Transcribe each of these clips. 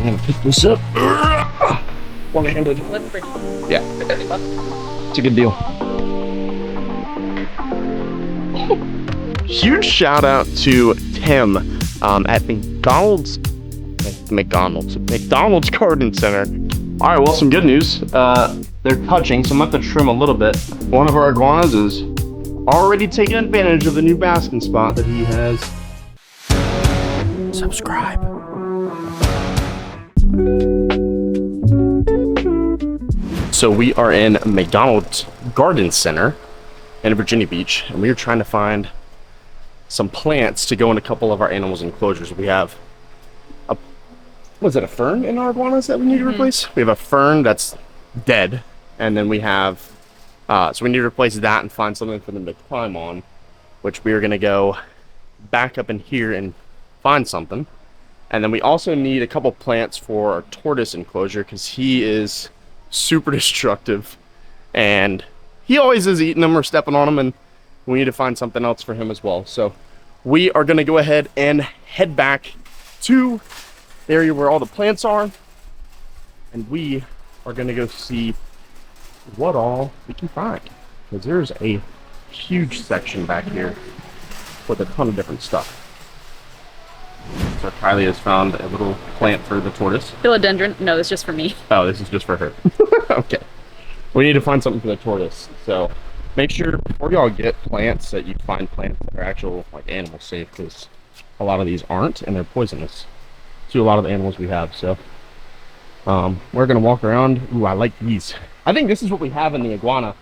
I'm gonna pick this up. One-handed. Yeah. It's a good deal. Huge shout out to Tim at McDonald's Garden Center. All right, well, some good news. They're touching, so I'm gonna have to trim a little bit. One of our iguanas is already taking advantage of the new basking spot that he has. Subscribe. So we are in McDonald's Garden Center in Virginia Beach, and we are trying to find some plants to go in a couple of our animals' enclosures. We have a, was it a fern in our iguanas that we need to replace? We have a fern that's dead, and then we have, so we need to replace that and find something for them to climb on, which we are gonna go back up in here and find something. And then we also need a couple plants for our tortoise enclosure because he is super destructive and he always is eating them or stepping on them, and we need to find something else for him as well. So we are going to go ahead and head back to the area where all the plants are, and we are going to go see what all we can find, because there's a huge section back here with a ton of different stuff. So Kylie has found a little plant for the tortoise. Philodendron? No, it's just for me. Oh, this is just for her. Okay. We need to find something for the tortoise. So make sure before y'all get plants that you find plants that are actual like animal safe, because a lot of these aren't, and they're poisonous to a lot of the animals we have. So we're gonna walk around. Ooh, I like these. I think this is what we have in the iguana.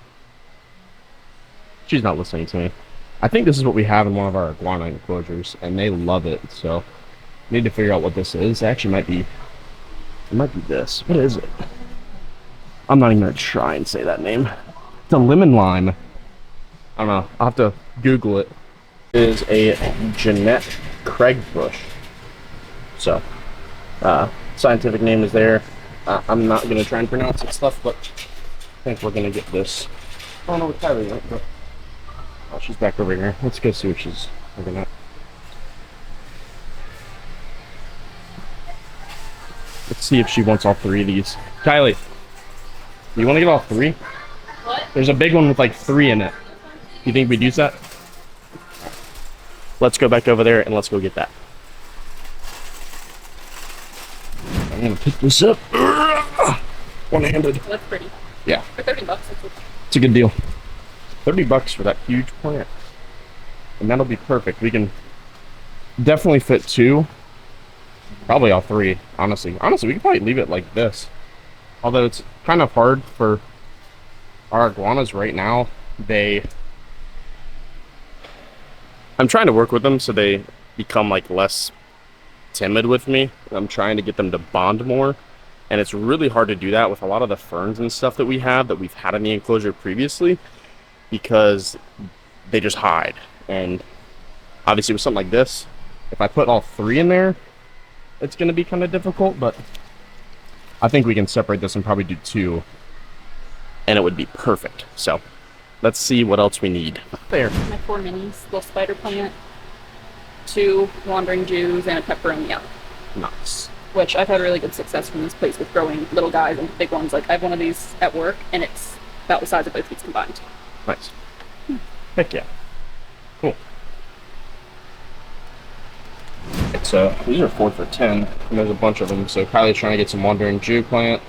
She's not listening to me. I think this is what we have in one of our iguana enclosures, and they love it. So need to figure out what this is. It actually might be, it might be this. What is it? I'm not even gonna try and say that name. It's a lemon lime. I don't know. I'll have to Google it. It is a Jeanette Craig bush. So, scientific name is there. I'm not gonna try and pronounce it stuff, but I think we're gonna get this. I don't know what Tyler went, but oh, she's back over here. Let's go see what she's looking at. Let's see if she wants all three of these. Kylie, you want to get all three? What? There's a big one with like 3 in it. You think we'd use that? Let's go back over there and let's go get that. I'm gonna pick this up. One-handed. That's pretty. Yeah. For $30, It's a good deal. $30 for that huge plant. And that'll be perfect. We can definitely fit 2. Probably all 3, honestly. Honestly, we could probably leave it like this. Although it's kind of hard for our iguanas right now. I'm trying to work with them so they become like less timid with me. I'm trying to get them to bond more. And it's really hard to do that with a lot of the ferns and stuff that we have, that we've had in the enclosure previously, because they just hide. And obviously with something like this, if I put all 3 in there, it's going to be kind of difficult, but I think we can separate this and probably do 2, and it would be perfect. So let's see what else we need. There. My 4 minis, little spider plant, 2 wandering Jews, and a peperonia. Nice. Which I've had really good success from this place with growing little guys into big ones. Like, I have one of these at work, and it's about the size of both these combined. Nice. Heck yeah. Cool. So these are 4 for $10, and there's a bunch of them. So Kylie's trying to get some wandering Jew plant.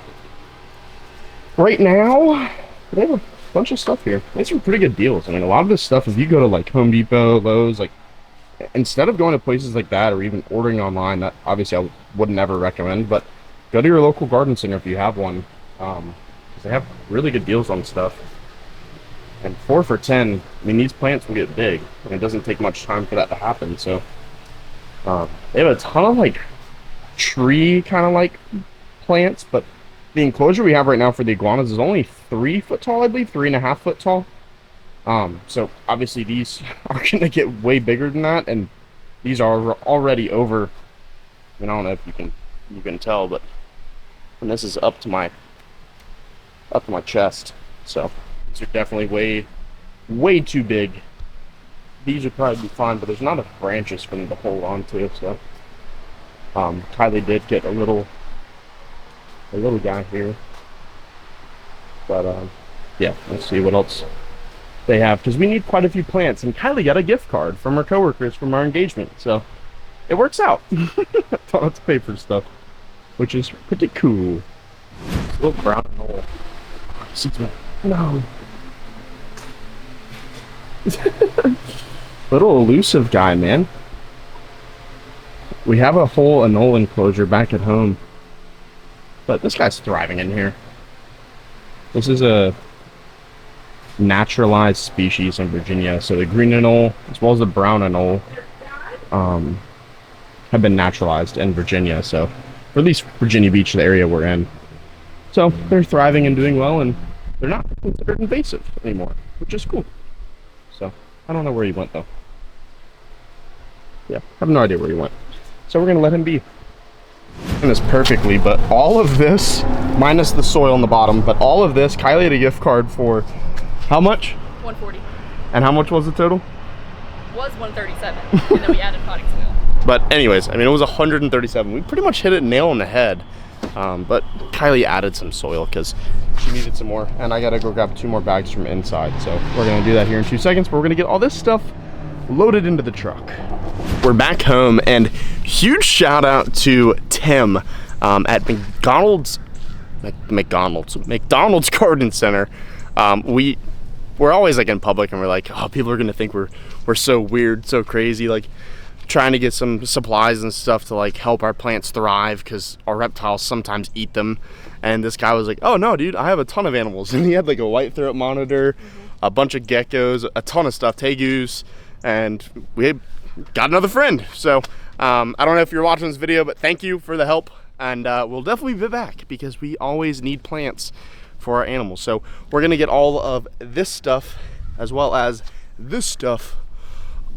Right now, they have a bunch of stuff here. They have some pretty good deals. I mean, a lot of this stuff, if you go to like Home Depot, Lowe's, like, instead of going to places like that or even ordering online, that obviously I would never recommend, but go to your local garden center if you have one, because they have really good deals on stuff. And 4 for $10, I mean, these plants will get big, and it doesn't take much time for that to happen. So they have a ton of like tree kind of like plants, but the enclosure we have right now for the iguanas is only 3 foot tall, I believe, 3.5 foot tall. So obviously these are going to get way bigger than that, and these are already over, I mean, I don't know if you can tell, but and this is up to my chest. So these are definitely way too big. These would probably be fine, but there's not enough branches for them to hold on to. So Kylie did get a little a little guy here. But yeah, let's see what else they have, because we need quite a few plants, and Kylie got a gift card from her coworkers from our engagement, so it works out. Don't have to pay for stuff, which is pretty cool. It's a little brown and old. No. Little elusive guy, man. We have a whole anole enclosure back at home, but this guy's thriving in here. This is a naturalized species in Virginia, so the green anole as well as the brown anole have been naturalized in Virginia, so or at least Virginia Beach, the area we're in. So they're thriving and doing well, and they're not considered invasive anymore, which is cool. So I don't know where he went though. Yeah, I have no idea where he went. So we're gonna let him be. And this perfectly, but all of this, minus the soil on the bottom, but all of this, Kylie had a gift card for how much? $140. And how much was the total? Was $137, and then we added potting soil. But anyways, I mean, it was $137. We pretty much hit it nail on the head. But Kylie added some soil because she needed some more, and I gotta go grab 2 more bags from inside. So we're gonna do that here in 2 seconds, but we're gonna get all this stuff loaded into the truck. We're back home, and huge shout out to Tim at McDonald's Garden Center. We're always like in public, and we're like, oh, people are gonna think we're so weird, so crazy, like trying to get some supplies and stuff to like help our plants thrive, because our reptiles sometimes eat them. And this guy was like, oh no dude, I have a ton of animals. And he had like a white throat monitor, a bunch of geckos, a ton of stuff, tegus, and we got another friend. So I don't know if you're watching this video, but thank you for the help, and we'll definitely be back because we always need plants for our animals. So we're gonna get all of this stuff as well as this stuff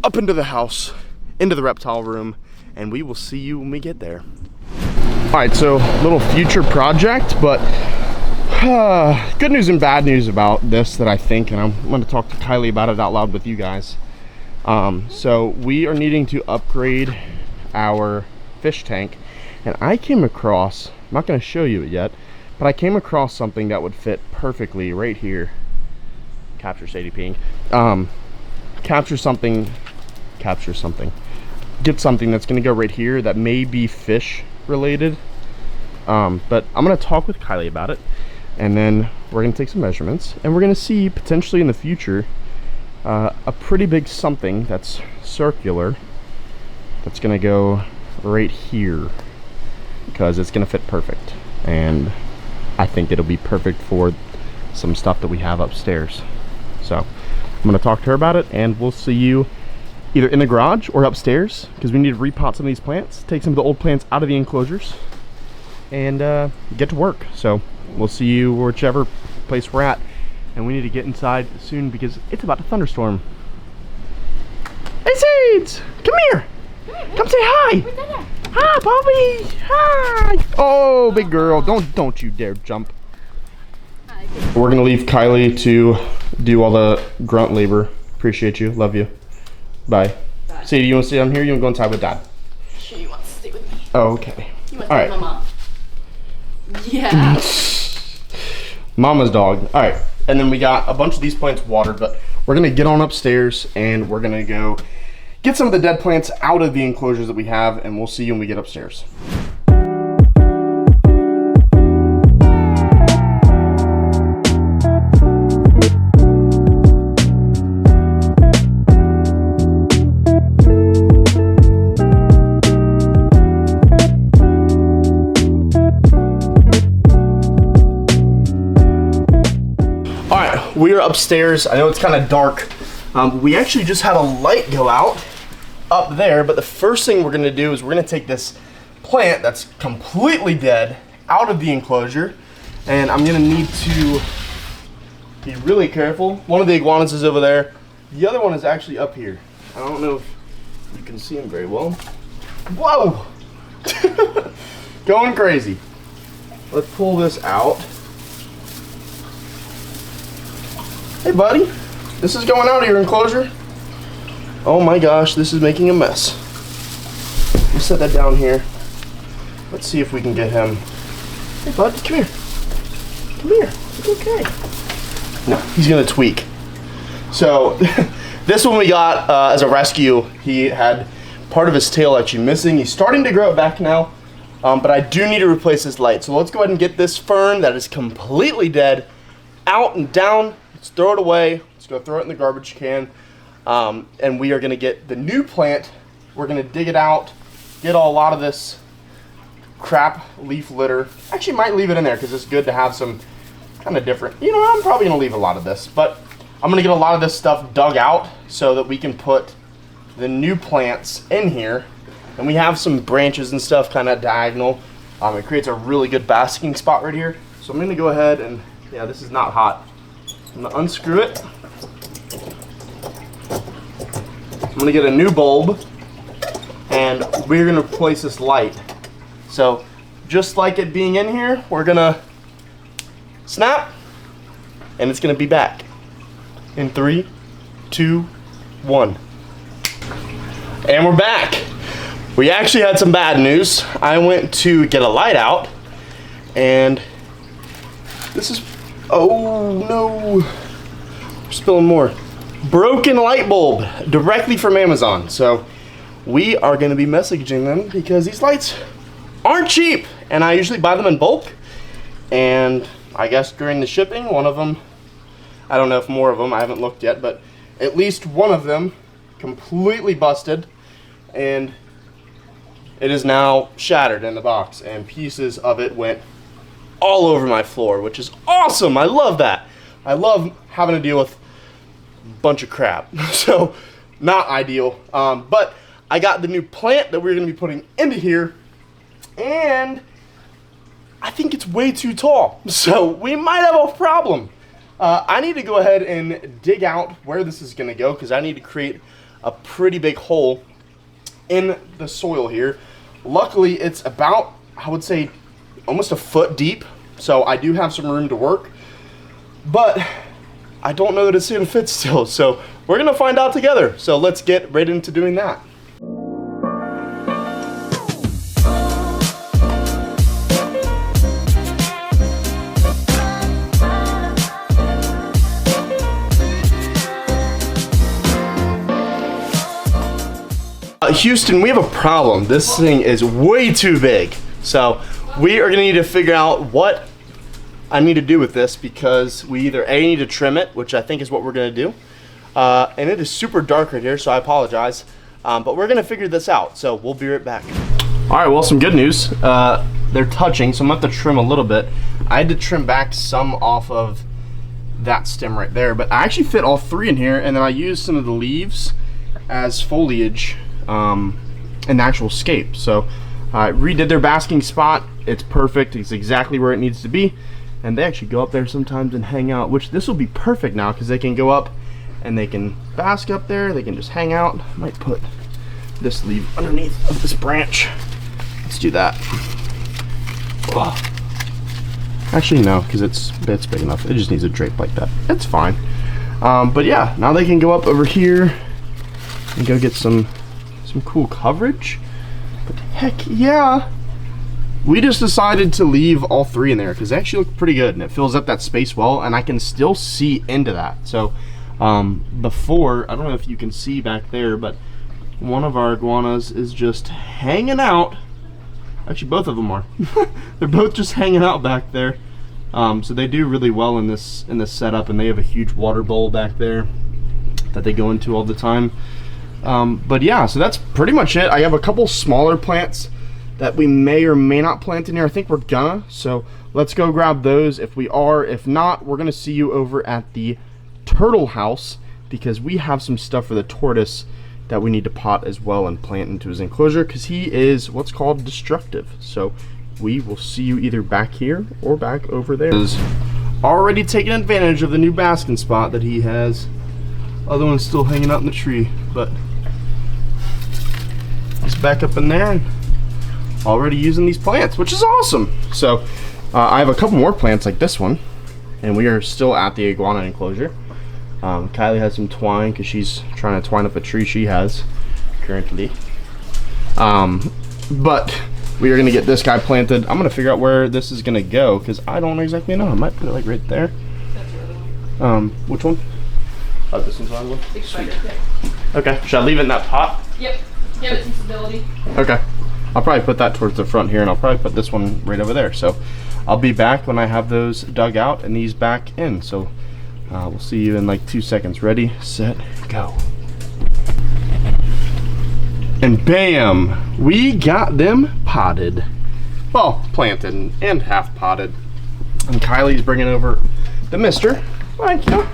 up into the house, into the reptile room, and we will see you when we get there. All right, so little future project, but good news and bad news about this that I think, and I'm going to talk to Kylie about it out loud with you guys. So we are needing to upgrade our fish tank, and I came across, I'm not going to show you it yet, but I came across something that would fit perfectly right here. Capture Sadie peeing. Get something that's going to go right here that may be fish related, but I'm going to talk with Kylie about it, and then we're going to take some measurements, and we're going to see potentially in the future a pretty big something that's circular that's going to go right here, because it's going to fit perfect, and I think it'll be perfect for some stuff that we have upstairs. So I'm going to talk to her about it, and we'll see you either in the garage or upstairs, because we need to repot some of these plants, take some of the old plants out of the enclosures, and get to work. So we'll see you whichever place we're at, and we need to get inside soon because it's about to thunderstorm. Hey Seeds, come here. Come say hi. Hi Bobby. Hi. Oh, big girl, don't you dare jump. Hi. We're gonna leave Kylie to do all the grunt labor. Appreciate you, love you. Bye. Bye. Sadie, you want to stay down here? You want to go inside with Dad? She wants to stay with me. Oh, okay. You want All to right. Mama? Yeah. Mama's dog. All right. And then we got a bunch of these plants watered, but we're going to get on upstairs and we're going to go get some of the dead plants out of the enclosures that we have, and we'll see you when we get upstairs. We are upstairs. I know it's kind of dark. We actually just had a light go out up there, but the first thing we're gonna do is we're gonna take this plant that's completely dead out of the enclosure, and I'm gonna need to be really careful. One of the iguanas is over there. The other one is actually up here. I don't know if you can see him very well. Whoa! Going crazy. Let's pull this out. Hey buddy, this is going out of your enclosure. Oh my gosh, this is making a mess. Let's set that down here. Let's see if we can get him Bud, come here. Come here. It's okay. No, he's gonna tweak. So, this one we got as a rescue. He had part of his tail actually missing. He's starting to grow it back now, but I do need to replace his light. So let's go ahead and get this fern that is completely dead out and down. Let's throw it away. Let's go throw it in the garbage can. And we are gonna get the new plant. We're gonna dig it out, get a lot of this crap leaf litter. Actually might leave it in there because it's good to have some kind of different, you know, I'm probably gonna leave a lot of this, but I'm gonna get a lot of this stuff dug out so that we can put the new plants in here. And we have some branches and stuff kind of diagonal. It creates a really good basking spot right here. So I'm gonna go ahead and, yeah, this is not hot. I'm gonna unscrew it. I'm gonna get a new bulb and we're gonna replace this light. So just like it being in here, we're gonna snap and it's gonna be back in 3, 2, 1. And we're back. We actually had some bad news. I went to get a light out and this is, oh no, we're spilling more. Broken light bulb directly from Amazon. So we are gonna be messaging them because these lights aren't cheap and I usually buy them in bulk. And I guess during the shipping, one of them, I don't know if more of them, I haven't looked yet, but at least one of them completely busted and it is now shattered in the box and pieces of it went all over my floor, which is awesome. I love that. I love having to deal with a bunch of crap. So not ideal, but I got the new plant that we're gonna be putting into here and I think it's way too tall. So we might have a problem. I need to go ahead and dig out where this is gonna go because I need to create a pretty big hole in the soil here. Luckily, it's about, I would say, almost a foot deep. So I do have some room to work, but I don't know that it's gonna fit still. So we're gonna find out together. So let's get right into doing that. Houston, we have a problem. This thing is way too big. So we are gonna need to figure out what I need to do with this because we either A, need to trim it, which I think is what we're gonna do. And it is super dark right here, so I apologize. But we're gonna figure this out, so we'll be right back. All right, well, some good news. They're touching, so I'm gonna have to trim a little bit. I had to trim back some off of that stem right there, but I actually fit all three in here, and then I used some of the leaves as foliage an actual scape. So I redid their basking spot. It's perfect. It's exactly where it needs to be. And they actually go up there sometimes and hang out, which this will be perfect now because they can go up and they can bask up there. They can just hang out. I might put this leaf underneath of this branch. Let's do that. Oh. Actually, no, because it's big enough. It just needs a drape like that. It's fine. But yeah, now they can go up over here and go get some cool coverage. But heck yeah, we just decided to leave all three in there because they actually look pretty good and it fills up that space well, and I can still see into that. So before, I don't know if you can see back there, but one of our iguanas is just hanging out. Actually, both of them are. They're both just hanging out back there. So they do really well in this setup, and they have a huge water bowl back there that they go into all the time. But yeah, so that's pretty much it. I have a couple smaller plants that we may or may not plant in here. I think we're gonna, so let's go grab those if we are. If not, we're gonna see you over at the turtle house because we have some stuff for the tortoise that we need to pot as well and plant into his enclosure because he is what's called destructive. So we will see you either back here or back over there. He's already taking advantage of the new basking spot that he has. Other one's still hanging out in the tree, but he's back up in there and already using these plants, which is awesome. So I have a couple more plants like this one, and we are still at the iguana enclosure. Kylie has some twine because she's trying to twine up a tree she has currently. But we are gonna get this guy planted. I'm gonna figure out where this is gonna go because I don't exactly know. I might put it like right there. That's the other one. Which one? Oh, this one's on one. Big spider. Okay, should I leave it in that pot? Yep. Give it some stability. Okay. I'll probably put that towards the front here, and I'll probably put this one right over there. So I'll be back when I have those dug out and these back in. So we'll see you in like 2 seconds. Ready, set, go. And bam, we got them potted. Well, planted and half potted. And Kylie's bringing over the mister. Thank you.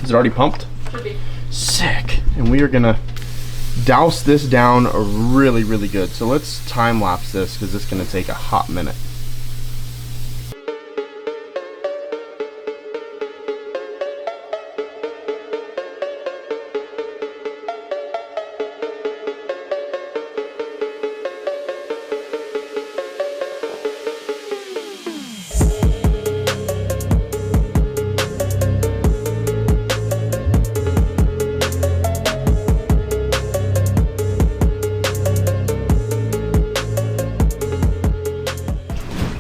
Is it already pumped? Should be. Sick. And we are gonna douse this down really, really good. So let's time lapse this because it's gonna take a hot minute.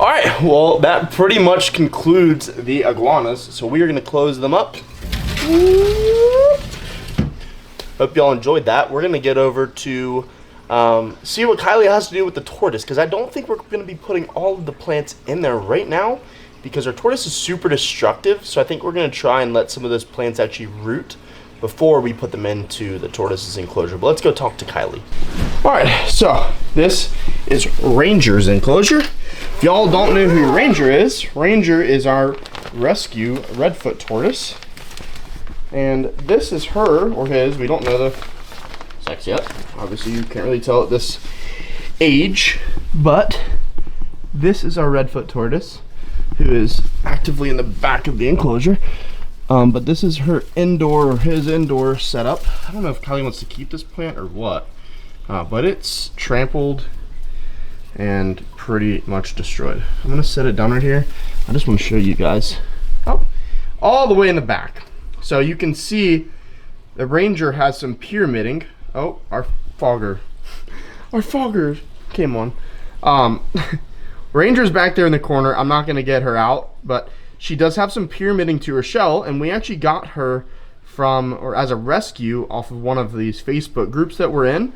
All right, well, that pretty much concludes the iguanas. So we are gonna close them up. Hope y'all enjoyed that. We're gonna get over to see what Kylie has to do with the tortoise, because I don't think we're gonna be putting all of the plants in there right now because our tortoise is super destructive. So I think we're gonna try and let some of those plants actually root before we put them into the tortoise's enclosure. But let's go talk to Kylie. All right, so this is Ranger's enclosure. If y'all don't know who Ranger is our rescue redfoot tortoise. And this is her, or his, we don't know the sex yet. Obviously you can't really tell at this age, but this is our redfoot tortoise who is actively in the back of the enclosure. But this is her indoor, or his indoor setup. I don't know if Kylie wants to keep this plant or what, but it's trampled and pretty much destroyed. I'm gonna set it down right here. I just want to show you guys. Oh, all the way in the back. So you can see the Ranger has some pyramiding. Oh, our fogger came on. Ranger's back there in the corner. I'm not gonna get her out, but she does have some pyramiding to her shell, and we actually got her from, or as a rescue off of one of these Facebook groups that we're in.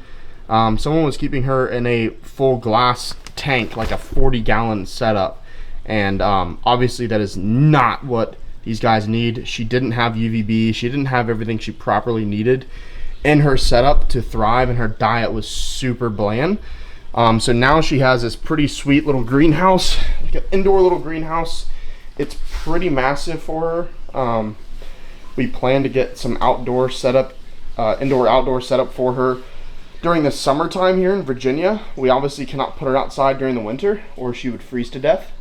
Someone was keeping her in a full glass tank, like a 40-gallon setup, and obviously that is not what these guys need. She didn't have UVB, she didn't have everything she properly needed in her setup to thrive, and her diet was super bland. So now she has this pretty sweet little greenhouse, like an indoor little greenhouse. It's pretty massive for her. We plan to get some outdoor setup, indoor-outdoor setup for her during the summertime here in Virginia. We obviously cannot put her outside during the winter or she would freeze to death.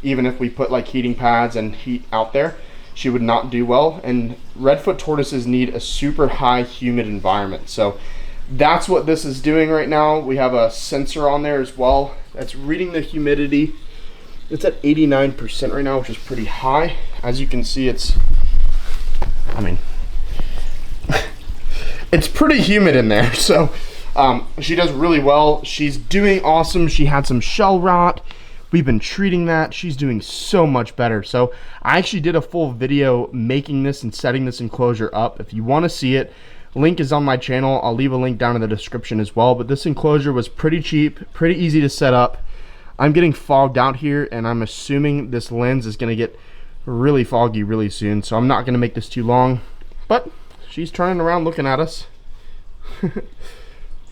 Even if we put like heating pads and heat out there, she would not do well. And redfoot tortoises need a super high humid environment. So that's what this is doing right now. We have a sensor on there as well that's reading the humidity. It's at 89% right now, which is pretty high. As you can see, it's pretty humid in there. So she does really well. She's doing awesome. She had some shell rot. We've been treating that. She's doing so much better. So I actually did a full video making this and setting this enclosure up. If you want to see it, link is on my channel. I'll leave a link down in the description as well. But this enclosure was pretty cheap, pretty easy to set up. I'm getting fogged out here, and I'm assuming this lens is going to get really foggy really soon. So I'm not going to make this too long. But she's turning around looking at us.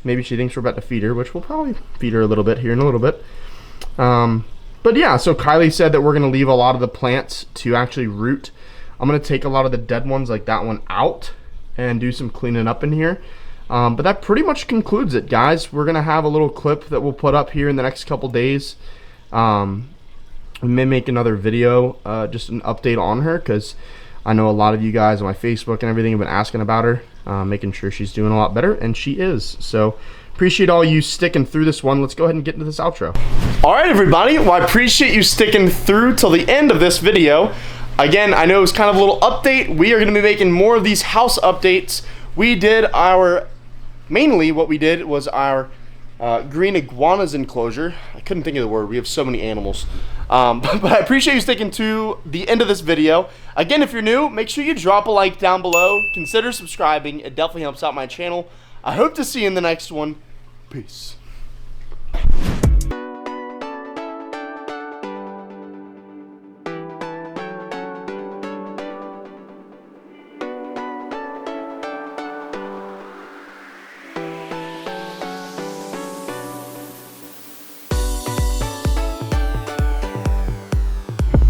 Maybe she thinks we're about to feed her, which we'll probably feed her a little bit here in a little bit. But yeah, so Kylie said that we're going to leave a lot of the plants to actually root. I'm going to take a lot of the dead ones like that one out and do some cleaning up in here. But that pretty much concludes it, guys. We're going to have a little clip that we'll put up here in the next couple days. We may make another video, just an update on her, because I know a lot of you guys on my Facebook and everything have been asking about her, making sure she's doing a lot better, and she is. So appreciate all you sticking through this one. Let's go ahead and get into this outro. All right, everybody. Well, I appreciate you sticking through till the end of this video. Again, I know it was kind of a little update. We are going to be making more of these house updates. We did our, mainly what we did was our green iguanas enclosure. I couldn't think of the word. We have so many animals. But I appreciate you sticking to the end of this video. Again, if you're new, make sure you drop a like down below. Consider subscribing. It definitely helps out my channel. I hope to see you in the next one. Peace.